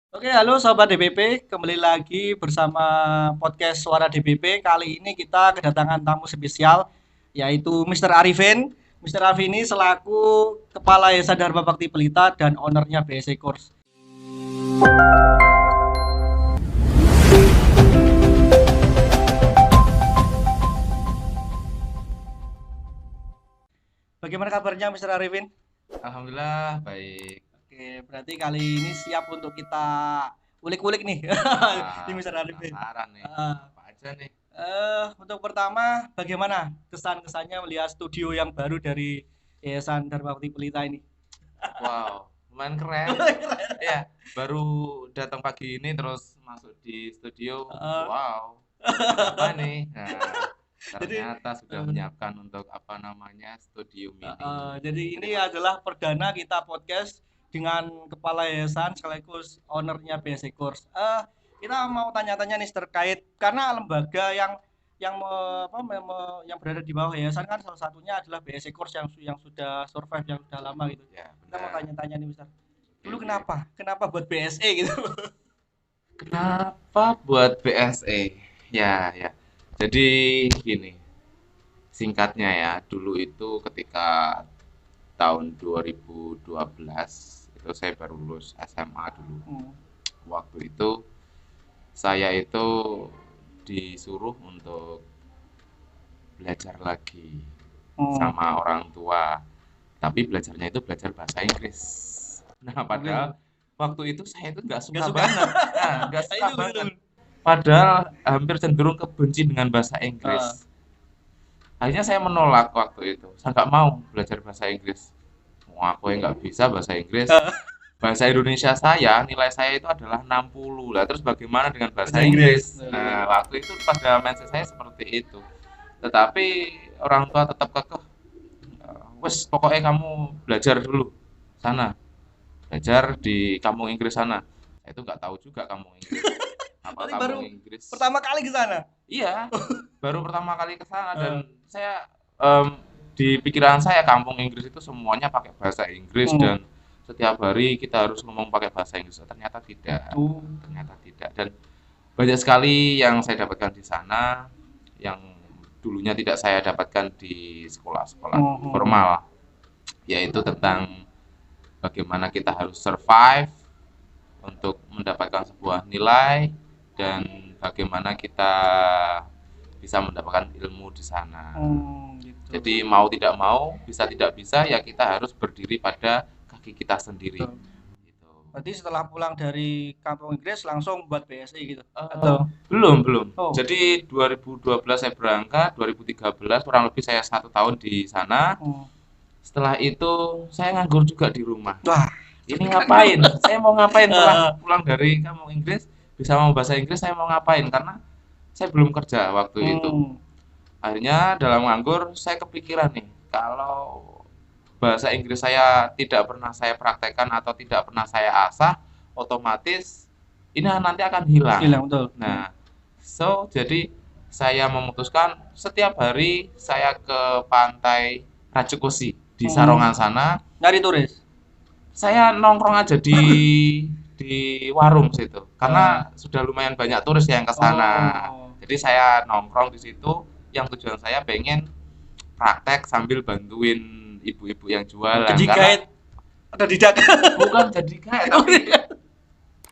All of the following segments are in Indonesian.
Oke, halo Sobat DPP, kembali lagi bersama podcast Suara DPP. Kali ini kita kedatangan tamu spesial, yaitu Mr. Arifin. Mr. Arifin ini selaku Kepala Yayasan Dharma Bakti Pelita dan ownernya BSC Course. Bagaimana kabarnya Mr. Arifin? Alhamdulillah baik. Oke, berarti kali ini siap untuk kita ulik-ulik nih di Wah, Mr. Arifin. penasaran nih. Uh, Apa aja nih? untuk pertama, bagaimana kesan-kesannya melihat studio yang baru dari Yayasan Dharma Bakti Pelita ini? Wow, lumayan keren. Ya, baru datang pagi ini terus masuk di studio. Uh, Wow, ada apa nih? Nah, jadi, ternyata sudah uh, menyiapkan untuk apa namanya studio mini. jadi ini Terima kasih. adalah perdana kita podcast dengan kepala yayasan sekaligus ownernya BSC Course. Kita mau tanya-tanya nih terkait karena lembaga yang berada di bawah yayasan kan salah satunya adalah BSC Course yang sudah survive yang sudah lama gitu. Ya, Kita mau benar. tanya-tanya nih Mister. Oke, Dulu oke. kenapa buat BSE gitu? Kenapa buat BSE? Ya, ya. Jadi gini, singkatnya ya, dulu itu ketika tahun 2012 itu saya baru lulus SMA dulu. Hmm. Waktu itu saya itu disuruh untuk belajar lagi Hmm. sama orang tua. Tapi belajarnya itu belajar bahasa Inggris. Nah, Oke. padahal waktu itu saya itu nggak Nggak suka suka. banget. Nah, nggak Nah, suka itu betul. banget. Padahal hampir cenderung kebenci dengan bahasa Uh, Inggris. Akhirnya saya menolak waktu itu. Saya nggak mau belajar bahasa Inggris. Wah, aku yang nggak bisa bahasa Inggris. uh, Bahasa Indonesia saya, nilai saya itu adalah 60. Lah, terus bagaimana dengan bahasa bahasa Inggris. Inggris? Nah, waktu itu pada mindset saya seperti itu. Tetapi orang tua tetap kekeh, wes pokoknya kamu belajar dulu sana, belajar di kampung Inggris sana. Saya itu nggak tahu juga kampung Inggris. Apa Berarti baru kampung Inggris? pertama kali ke sana. Iya, baru pertama kali ke sana Uh, dan saya em, di pikiran saya kampung Inggris itu semuanya pakai bahasa Inggris hmm. dan setiap hari kita harus ngomong pakai bahasa Inggris. Ternyata tidak, Oh. ternyata tidak. Dan banyak sekali yang saya dapatkan di sana yang dulunya tidak saya dapatkan di sekolah-sekolah Hmm. Hmm. formal, yaitu tentang bagaimana kita harus survive untuk mendapatkan sebuah nilai dan bagaimana kita bisa mendapatkan ilmu di sana. Gitu. Jadi mau tidak mau, bisa tidak bisa ya kita harus berdiri pada kaki kita sendiri. Betul. Gitu. Berarti setelah pulang dari kampung Inggris langsung buat BSI gitu. Eh, Atau belum. oh. Jadi 2012 saya berangkat, 2013 kurang lebih saya 1 tahun di sana. Hmm. Setelah itu saya nganggur juga di rumah. Wah. Ini ngapain? Saya mau ngapain setelah Uh, pulang dari kampung Inggris? Bisa mau bahasa Inggris, saya mau ngapain? Karena saya belum kerja waktu itu. hmm. Akhirnya dalam nganggur saya kepikiran nih, kalau bahasa Inggris saya tidak pernah saya praktekkan atau tidak pernah saya asah, otomatis ini nanti akan hilang. Hilang betul. Nah, jadi saya memutuskan setiap hari saya ke pantai Rajukusi di Hmm. Sarongan sana. Nyari turis. Saya nongkrong aja di warung situ Uh, karena sudah lumayan banyak turis yang ke sana. oh. Jadi saya nongkrong di situ yang tujuan saya pengen praktek sambil bantuin ibu-ibu yang jualan Jadi karena guide ada tidak? bukan jadi kayak tapi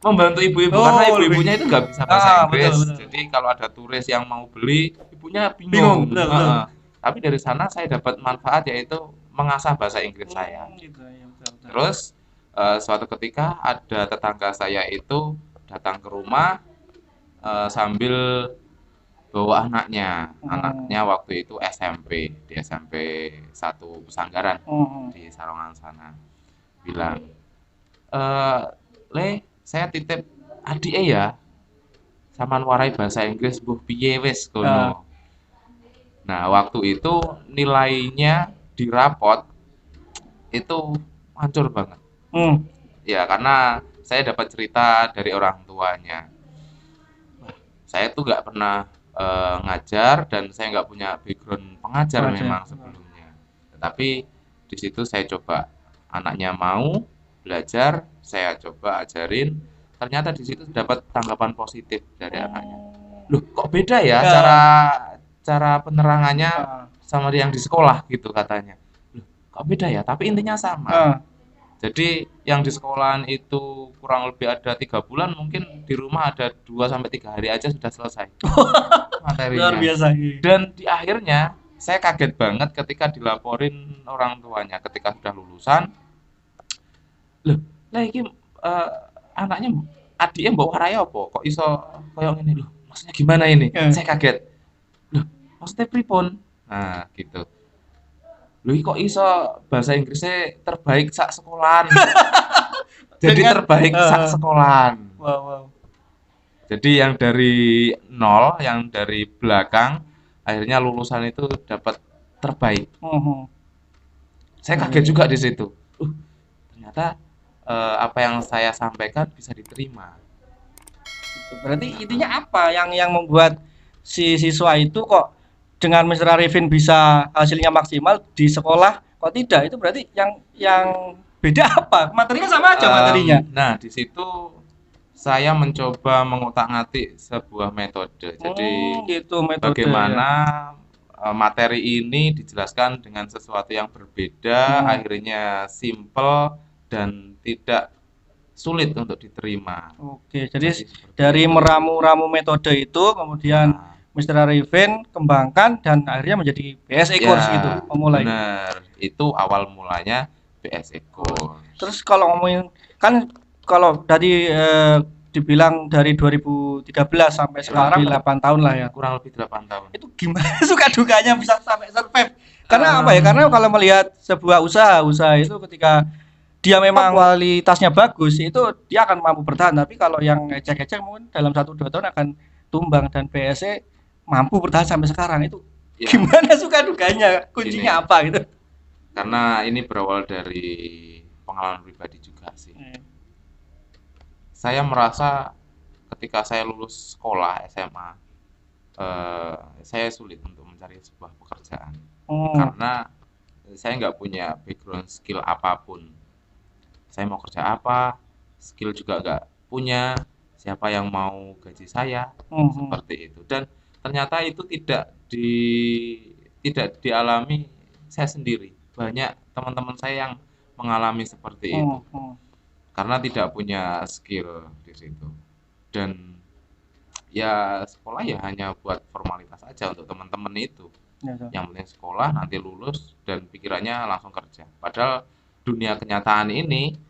membantu ibu-ibu karena Oh, ibu-ibunya lebih. itu nggak bisa bahasa Betul Inggris. betul. Jadi kalau ada turis yang mau beli, ibunya Bingung, bingung. betul betul. Tapi dari sana saya dapat manfaat yaitu mengasah bahasa Inggris saya. Gitu ya betul betul. Terus suatu ketika ada tetangga saya itu datang ke rumah sambil bawa anaknya. Anaknya waktu itu SMP, di SMP 1 Pesanggaran Hmm. di Sarongan sana. Bilang, "Eh, Le, saya titip adike ya. Saman warai bahasa Inggris mbuh piye wis Uh, kono." Nah, waktu itu nilainya di rapot itu hancur banget. hmm. Ya, karena saya dapat cerita dari orang tuanya. Saya tuh nggak pernah ngajar dan saya nggak punya background pengajar Wajar. memang sebelumnya. Tetapi di situ saya coba anaknya mau belajar, saya coba ajarin ternyata di situ dapat tanggapan positif dari anaknya. Loh, kok beda ya Ya. cara penerangannya Ah. sama yang di sekolah gitu katanya. Loh, kok beda ya? Tapi intinya sama. Ah. Jadi yang di sekolahan itu kurang lebih ada 3 bulan, mungkin di rumah ada 2 sampai 3 hari aja sudah selesai Luar materinya. biasa. Dan di akhirnya saya kaget banget ketika dilaporin orang tuanya ketika sudah lulusan. Loh, lah iki anaknya adiknya mbok warai apa? Kok iso koyo ngene loh? Maksudnya gimana ini? Saya kaget. Loh, maksudnya pripun? Nah, gitu. Loh, kok iso bahasa Inggrisnya terbaik sak sekolahan. Jadi Dengan- terbaik sak sekolahan. Wow. Jadi yang dari nol, yang dari belakang, akhirnya lulusan itu dapat terbaik. Saya kaget juga di situ. Ternyata apa yang saya sampaikan bisa diterima. Berarti intinya apa yang membuat si siswa itu kok dengan Mr. Arifin bisa hasilnya maksimal di sekolah kok tidak? Itu berarti yang beda apa? Materinya sama aja materinya. Nah, di situ saya mencoba mengutak-atik sebuah metode. Jadi gitu metode. bagaimana materi ini dijelaskan dengan sesuatu yang berbeda, akhirnya simple dan tidak sulit untuk diterima. Oke, jadi dari meramu-ramu metode itu kemudian Mr. Arifin kembangkan dan akhirnya menjadi BSE Course gitu memulai. Benar, itu awal mulanya BSE Course. Terus kalau ngomongin kan kalau tadi dibilang dari 2013 sampai sekarang 8 tahun lah ya. Kurang lebih 8 tahun. Itu gimana suka dukanya bisa sampai survive? Karena apa ya? Karena kalau melihat sebuah usaha itu ketika dia memang kualitasnya bagus itu dia akan mampu bertahan, tapi kalau yang ecek-ecek mungkin dalam 1-2 tahun akan tumbang dan BSE mampu bertahan sampai sekarang itu ya. Gimana suka dukanya? Kuncinya apa gitu? Karena ini berawal dari pengalaman pribadi juga sih. Saya merasa ketika saya lulus sekolah SMA, saya sulit untuk mencari sebuah pekerjaan karena saya nggak punya background skill apapun. Saya mau kerja apa, skill juga nggak punya, siapa yang mau gaji saya, seperti itu. Dan ternyata itu tidak dialami saya sendiri. Banyak teman-teman saya yang mengalami seperti itu. Karena tidak punya skill di situ. Dan ya sekolah ya hanya buat formalitas aja untuk teman-teman itu. Yang penting sekolah, nanti lulus dan pikirannya langsung kerja. Padahal dunia kenyataan ini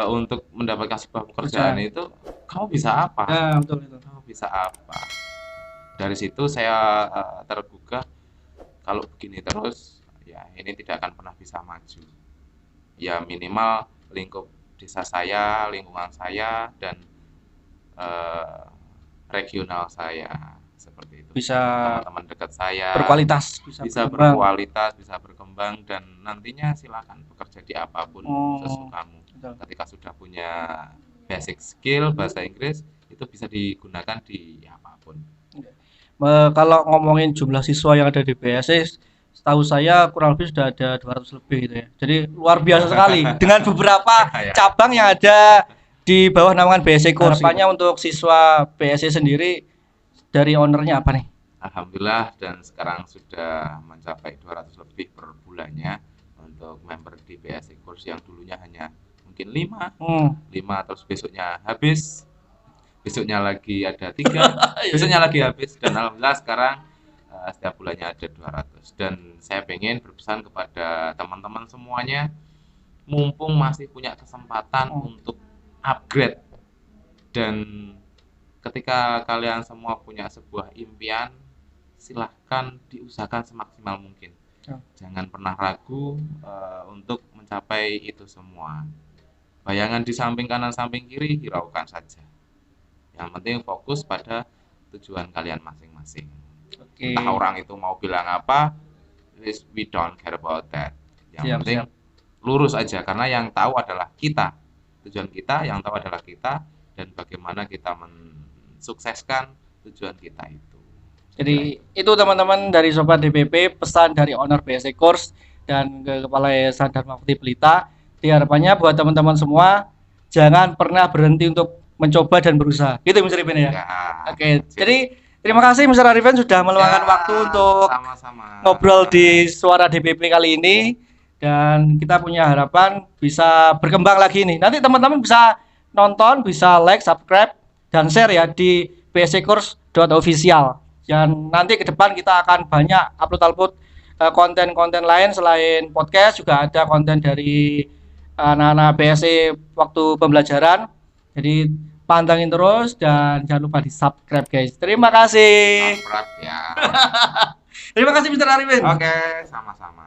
untuk mendapatkan sebuah pekerjaan itu kamu bisa apa? Betul itu. Kamu bisa apa? Dari situ saya tergugah kalau begini terus ya ini tidak akan pernah bisa maju. Ya minimal lingkup desa saya, lingkungan saya dan regional saya seperti itu. Bisa teman-teman dekat saya berkualitas, bisa berkualitas, bisa berkembang dan nantinya silakan bekerja di apapun sesukamu. Ketika sudah punya basic skill bahasa Inggris itu bisa digunakan di apapun. Kalau ngomongin jumlah siswa yang ada di BSE, setahu saya kurang lebih sudah ada 200 lebih gitu ya. Jadi luar biasa sekali dengan beberapa cabang yang ada di bawah naungan BSE Course. Harapannya untuk siswa BSE sendiri dari ownernya apa nih? Alhamdulillah dan sekarang sudah mencapai 200 lebih per bulannya untuk member di BSE Course yang dulunya hanya mungkin 5 terus besoknya habis, besoknya lagi ada 3, besoknya lagi habis dan alhamdulillah sekarang setiap bulannya ada 200 dan saya pengen berpesan kepada teman-teman semuanya mumpung masih punya kesempatan untuk upgrade dan ketika kalian semua punya sebuah impian silahkan diusahakan semaksimal mungkin. Jangan pernah ragu untuk mencapai itu semua. Bayangan di samping kanan samping kiri hiraukan saja. Yang penting fokus pada tujuan kalian masing-masing. Entah orang itu mau bilang apa, we don't care about that. Yang penting lurus aja karena yang tahu adalah kita. Tujuan kita yang tahu adalah kita dan bagaimana kita mensukseskan tujuan kita itu. Jadi itu teman-teman dari Sobat DPP pesan dari owner BSE Course dan Kepala Yayasan Dharma Mukti Pelita. Harapannya buat teman-teman semua jangan pernah berhenti untuk mencoba dan berusaha. Gitu Mr. Arifin ya. Ya, Oke, sip. jadi terima kasih Mr. Arifin sudah meluangkan Ya, waktu untuk sama-sama. ngobrol di Suara DPP kali ini, dan kita punya harapan bisa berkembang lagi nih. Nanti teman-teman bisa nonton, bisa like, subscribe, dan share ya di bsccourse.official. Dan nanti ke depan kita akan banyak upload konten-konten lain selain podcast, juga ada konten dari anak-anak BSC waktu pembelajaran. Jadi pantengin terus dan jangan lupa di subscribe guys. Terima kasih. Berat ya. Terima kasih Mr. Arifin. Oke, sama-sama.